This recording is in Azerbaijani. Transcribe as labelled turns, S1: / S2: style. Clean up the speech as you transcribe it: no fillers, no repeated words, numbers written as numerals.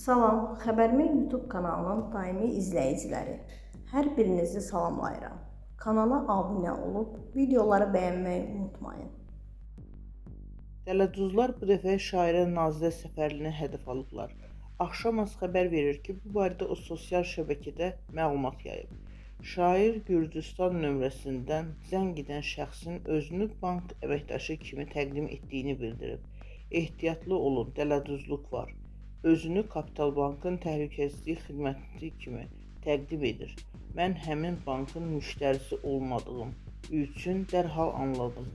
S1: Salam, Xəbərmi YouTube kanalının daimi izləyiciləri. Hər birinizi salamlayıram. Kanala abunə olub, videoları bəyənməyi unutmayın.
S2: Dələduzlar bu dəfə şairə Nazilə Səfərlini hədəf alıblar. Axşamaz xəbər verir ki, bu barədə o sosial şəbəkədə məlumat yayıb. Şair Gürcüstan nömrəsindən zəng edən şəxsin özünü bank əməkdaşı kimi təqdim etdiyini bildirib. Ehtiyatlı olun, dələduzluq var. Özünü Kapital Bankın təhlükəsizlik xidməti kimi təqdim edir. Mən həmin bankın müştərisi olmadığım üçün dərhal anladım.